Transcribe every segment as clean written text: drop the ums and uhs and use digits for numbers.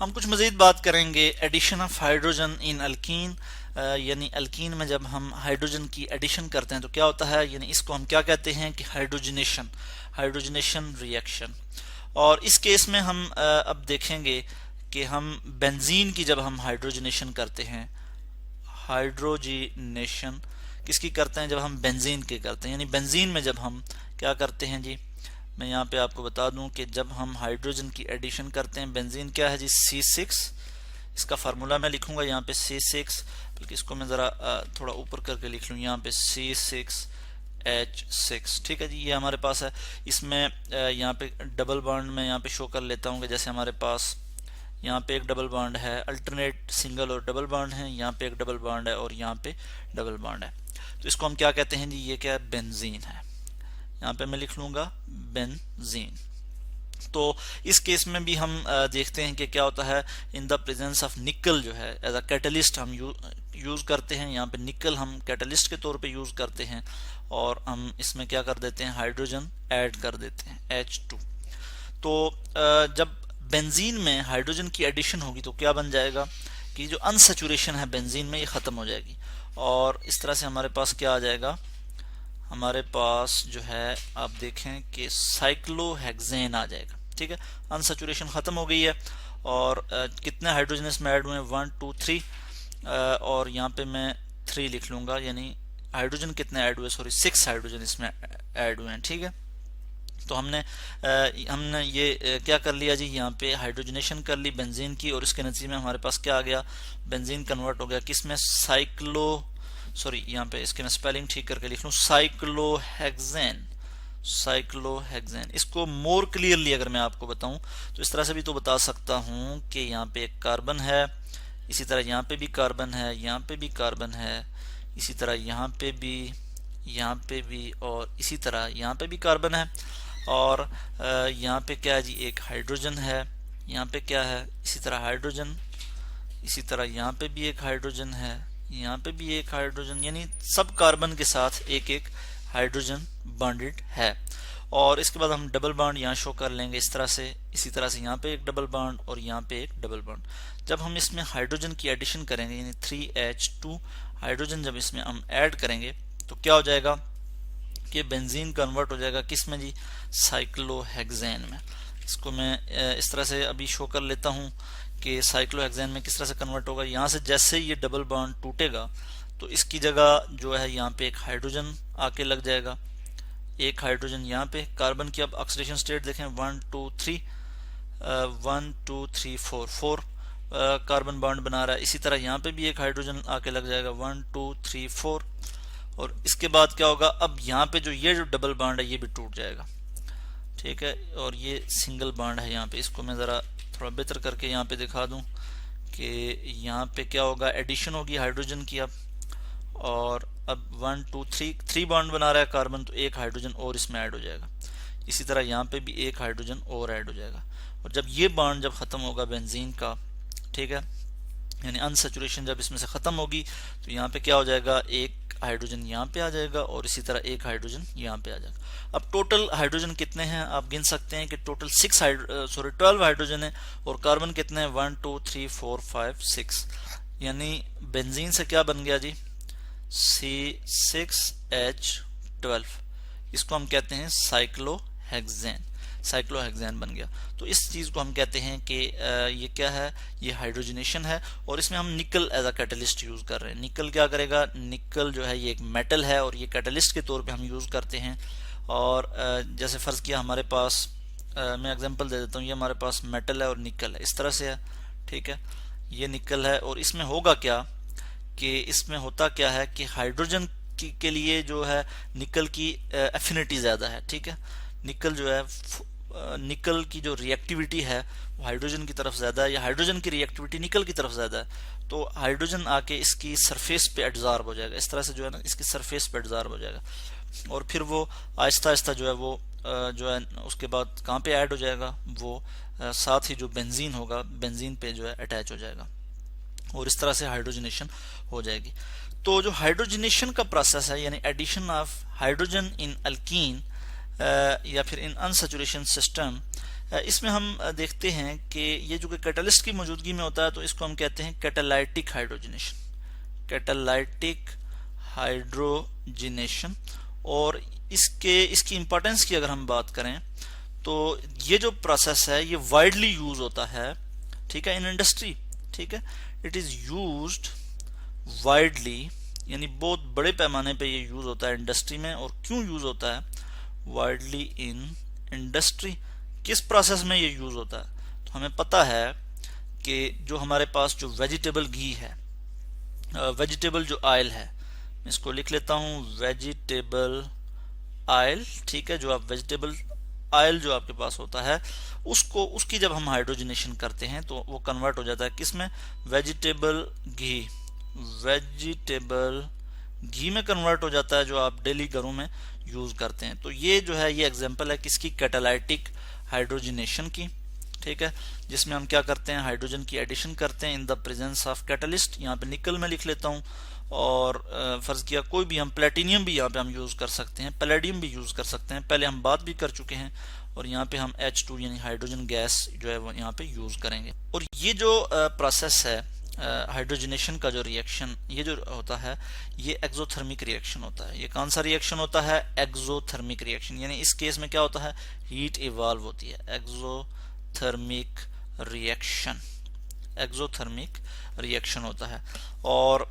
हम कुछ मज़ीद बात करेंगे addition of hydrogen in alkene, यानी अल्कीन में जब हम हाइड्रोजन की एडिशन करते हैं तो क्या होता है, यानी इसको हम क्या कहते हैं कि हाइड्रोजनेशन, हाइड्रोजनेशन रिएक्शन। और इस केस में हम अब देखेंगे कि हम बेंजीन की जब हम हाइड्रोजनेशन करते हैं, हाइड्रोजनेशन किसकी करते हैं, जब हम बेंजीन के करते हैं, यानी बेंजीन में जब हम क्या करते हैं जी, मैं यहाँ पे आपको बता दूं कि जब हम हाइड्रोजन की एडिशन करते हैं, बेंजीन क्या है जी C6, इसका फार्मूला मैं लिखूंगा यहाँ पे C6, बल्कि इसको मैं ज़रा थोड़ा ऊपर करके लिख लूँ, यहाँ पे C6H6, ठीक है जी, ये हमारे पास है। इसमें यहाँ पे डबल बॉन्ड में यहाँ पे शो कर लेता हूँ कि जैसे हमारे पास यहाँ पे एक डबल बॉन्ड है, अल्टरनेट सिंगल और डबल बॉन्ड है, यहाँ पे एक डबल बॉन्ड है और यहाँ पे डबल बॉन्ड है, तो इसको हम क्या कहते हैं जी, ये क्या है, बेंजीन है। यहाँ पे मैं लिख लूंगा बेंजीन। तो इस केस में भी हम देखते हैं कि क्या होता है, इन द प्रेजेंस ऑफ निकल जो है एज अ कैटलिस्ट हम यूज करते हैं, यहाँ पे निकल हम कैटलिस्ट के तौर पे यूज करते हैं और हम इसमें क्या कर देते हैं, हाइड्रोजन ऐड कर देते हैं H2। तो जब बेंजीन में हाइड्रोजन की एडिशन होगी तो क्या बन जाएगा कि जो अनसैचुरेशन है बेंजीन में ये खत्म हो जाएगी और इस तरह से हमारे पास क्या आ जाएगा, हमारे पास जो है आप देखें कि साइक्लोहेक्सेन आ जाएगा। ठीक है, अनसैचुरेशन खत्म हो गई है और कितने हाइड्रोजन इसमें ऐड हुए हैं, 1 2 3, और यहाँ पे मैं 3 लिख लूंगा, यानी हाइड्रोजन कितने ऐड हुए, सॉरी 6 हाइड्रोजन इसमें ऐड हुए हैं। ठीक है, तो हमने ये क्या कर लिया जी, यहाँ पे हाइड्रोजनेशन कर ली बेंजीन की और इसके नतीजे में हमारे पास क्या आ गया, बेंजीन कन्वर्ट हो गया किसमें, यहाँ पे इसके मैं स्पेलिंग ठीक करके लिख लूँ, साइक्लोहेक्सेन, साइक्लोहेक्सेन। इसको मोर क्लियरली अगर मैं आपको बताऊं तो इस तरह से भी तो बता सकता हूं कि यहाँ पे एक कार्बन है, इसी तरह यहाँ पे भी कार्बन है, यहाँ पे भी कार्बन है, इसी तरह यहाँ पे भी, यहाँ पे भी और इसी तरह यहाँ पे भी कार्बन है और यहाँ पे क्या है जी, एक हाइड्रोजन है, यहाँ पे क्या है, इसी तरह हाइड्रोजन, इसी तरह यहाँ पे भी एक हाइड्रोजन है, यहाँ पे भी एक हाइड्रोजन, यानी सब कार्बन के साथ एक एक हाइड्रोजन बॉन्डेड है। और इसके बाद हम डबल बॉन्ड यहाँ शो कर लेंगे इस तरह से, इसी तरह से यहाँ पे एक डबल बॉन्ड और यहाँ पे एक डबल बॉन्ड। जब हम इसमें हाइड्रोजन की एडिशन करेंगे यानी 3H2 हाइड्रोजन जब इसमें हम ऐड करेंगे तो क्या हो जाएगा कि बेंजीन कन्वर्ट हो जाएगा किस में जी, साइक्लोहेक्सेन में। इसको मैं इस तरह से अभी शो कर लेता हूँ कि साइक्लोहेक्सेन में किस तरह से कन्वर्ट होगा। यहाँ से जैसे ये डबल बॉन्ड टूटेगा तो इसकी जगह जो है यहाँ पे एक हाइड्रोजन आके लग जाएगा, एक हाइड्रोजन यहाँ पे। कार्बन की अब ऑक्सीडेशन स्टेट देखें, 1 2 3 1 2 3 4 4 कार्बन बॉन्ड बना रहा है। इसी तरह यहाँ पे भी एक हाइड्रोजन आके लग जाएगा, 1 2 3 4, और इसके बाद क्या होगा, अब यहाँ पे ये जो डबल बॉन्ड है ये भी टूट जाएगा। ठीक है, और ये सिंगल बॉन्ड है यहाँ पे। इसको मैं ज़रा थोड़ा बेहतर करके यहाँ पे दिखा दूँ कि यहाँ पे क्या होगा, एडिशन होगी हाइड्रोजन की अब, और अब 1 2 3 बॉन्ड बना रहा है कार्बन, तो एक हाइड्रोजन और इसमें ऐड हो जाएगा। इसी तरह यहाँ पे भी एक हाइड्रोजन और ऐड हो जाएगा। और जब ये बॉन्ड जब खत्म होगा बेंजीन का, ठीक है, यानी अनसैचुरेशन जब इसमें से खत्म होगी तो यहाँ पे क्या हो जाएगा, एक हाइड्रोजन यहाँ पे आ जाएगा और इसी तरह एक हाइड्रोजन यहाँ पे आ जाएगा। अब टोटल हाइड्रोजन कितने हैं आप गिन सकते हैं कि टोटल 12 हाइड्रोजन है और कार्बन कितने हैं, 1 2 3 4 5 6, यानी बेंजीन से क्या बन गया जी, C6H12। इसको हम कहते हैं साइक्लोहेक्सेन, साइक्लोहेक्सेन बन गया। तो इस चीज को हम कहते हैं कि ये क्या है, ये हाइड्रोजनेशन है और इसमें हम निकल एज अ कैटलिस्ट यूज कर रहे हैं। निकल क्या करेगा, निकल जो है ये एक मेटल है और ये कैटलिस्ट के तौर पे हम यूज करते हैं। और जैसे फर्ज किया हमारे पास, मैं एग्जांपल दे देता हूँ, ये हमारे पास मेटल है और निकल है, इस तरह से है। ठीक है, ये निकल है और इसमें होगा क्या कि इसमें होता क्या है कि हाइड्रोजन के लिए जो है निकल की एफिनिटी ज्यादा है। ठीक है, निकल जो है, निकल की जो रिएक्टिविटी है वो हाइड्रोजन की तरफ ज्यादा है, या हाइड्रोजन की रिएक्टिविटी निकल की तरफ ज्यादा है, तो हाइड्रोजन आके इसकी सरफेस पे एब्जॉर्ब हो जाएगा, इस तरह से जो है ना इसकी सरफेस पे एब्जॉर्ब हो जाएगा और फिर वो आहिस्ता आहिस्ता जो है वो जो है उसके बाद कहाँ पे ऐड हो जाएगा, वो साथ ही जो बेंजीन होगा बेंजीन पे जो है अटैच हो जाएगा और इस तरह से हाइड्रोजनेशन हो जाएगी। तो जो हाइड्रोजनेशन का प्रोसेस है यानी addition of hydrogen in alkene या फिर इन अनसैचुरेशन सिस्टम, इसमें हम देखते हैं कि ये जो कि कैटलिस्ट की मौजूदगी में होता है तो इसको हम कहते हैं कैटालाइटिक हाइड्रोजनेशन, कैटालाइटिक हाइड्रोजनेशन। और इसकी इंपॉर्टेंस की अगर हम बात करें तो ये जो प्रोसेस है ये वाइडली यूज होता है, ठीक है, इन इंडस्ट्री, ठीक है, इट इज यूज्ड वाइडली, यानी बहुत बड़े पैमाने पे ये यूज होता है इंडस्ट्री में। और क्यों यूज होता है वाइडली इन इंडस्ट्री, किस प्रोसेस में ये यूज होता है? तो हमें पता है कि जो हमारे पास जो वेजिटेबल घी है, वेजिटेबल जो ऑयल है, मैं इसको लिख लेता हूं वेजिटेबल ऑयल, ठीक है, जो आप वेजिटेबल ऑयल जो आपके पास होता है उसकी जब हम हाइड्रोजनेशन करते हैं तो वो कन्वर्ट हो जाता है किसमें, वेजिटेबल घी, वेजिटेबल घी में कन्वर्ट हो जाता है जो आप डेली घरों में यूज करते हैं। तो ये जो है ये एग्जांपल है किसकी, कैटालाइटिक हाइड्रोजनेशन की, ठीक है, जिसमें हम क्या करते हैं, हाइड्रोजन की एडिशन करते हैं in the presence of catalyst. यहाँ पे निकल में लिख लेता हूँ, और फर्ज किया कोई भी हम प्लेटिनियम भी यहाँ पे हम यूज कर सकते हैं, पैलेडियम भी यूज कर सकते हैं, पहले हम बात भी कर चुके हैं। और यहाँ पे हम H2 यानी हाइड्रोजन गैस जो है वो यहाँ पे यूज करेंगे। और ये जो प्रोसेस है हाइड्रोजनेशन का जो रिएक्शन ये जो होता है ये एक्सोथर्मिक रिएक्शन होता है। ये कौन सा रिएक्शन होता है, एक्सोथर्मिक रिएक्शन, यानी इस केस में क्या होता है, हीट इवॉल्व होती है, एक्सोथर्मिक रिएक्शन, एक्सोथर्मिक रिएक्शन होता है। और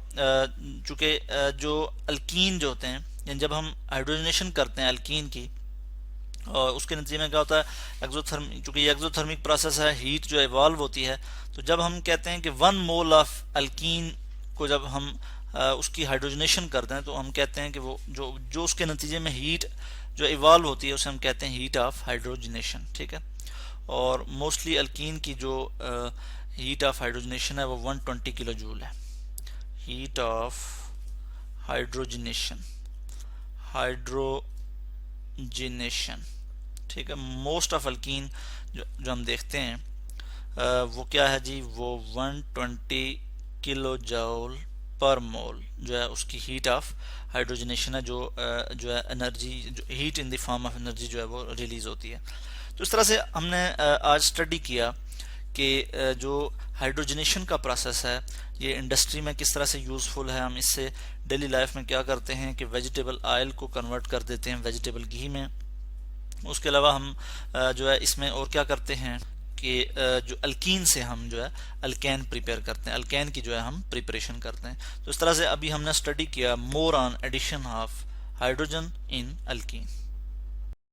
चूंकि जो अल्कीन जो होते हैं, यानी जब हम हाइड्रोजनेशन करते हैं अल्कीन की, और उसके नतीजे में क्या होता है, एक्सोथर्मिक, चूंकि ये एक्सोथर्मिक प्रोसेस है, हीट जो इवॉल्व होती है। तो जब हम कहते हैं कि 1 मोल ऑफ अल्कीन को जब हम उसकी हाइड्रोजनेशन करते हैं तो हम कहते हैं कि वो जो उसके नतीजे में हीट जो इवॉल्व होती है उसे हम कहते हैं हीट ऑफ हाइड्रोजनेशन, ठीक है। और मोस्टली अल्कीन की जो हीट ऑफ हाइड्रोजनेशन है वो 120 किलो जूल है, हीट ऑफ हाइड्रोजनेशन, हाइड्रोजनेशन, ठीक है। मोस्ट ऑफ अल्कीन जो हम देखते हैं वो क्या है जी, वो 120 किलो जूल पर मोल जो है उसकी हीट ऑफ हाइड्रोजनेशन है, जो है एनर्जी, जो heat in the form of energy जो है वो रिलीज होती है। तो इस तरह से हमने आज स्टडी किया कि जो हाइड्रोजनेशन का प्रोसेस है ये इंडस्ट्री में किस तरह से यूजफुल है। हम इससे डेली लाइफ में क्या करते हैं कि वेजिटेबल ऑयल को कन्वर्ट कर देते हैं वेजिटेबल घी में। उसके अलावा हम जो है इसमें और क्या करते हैं कि जो अल्कीन से हम जो है अल्केन प्रिपेयर करते हैं, अल्केन की जो है हम प्रिपरेशन करते हैं। तो इस तरह से अभी हमने स्टडी किया more on addition of hydrogen in alkyne.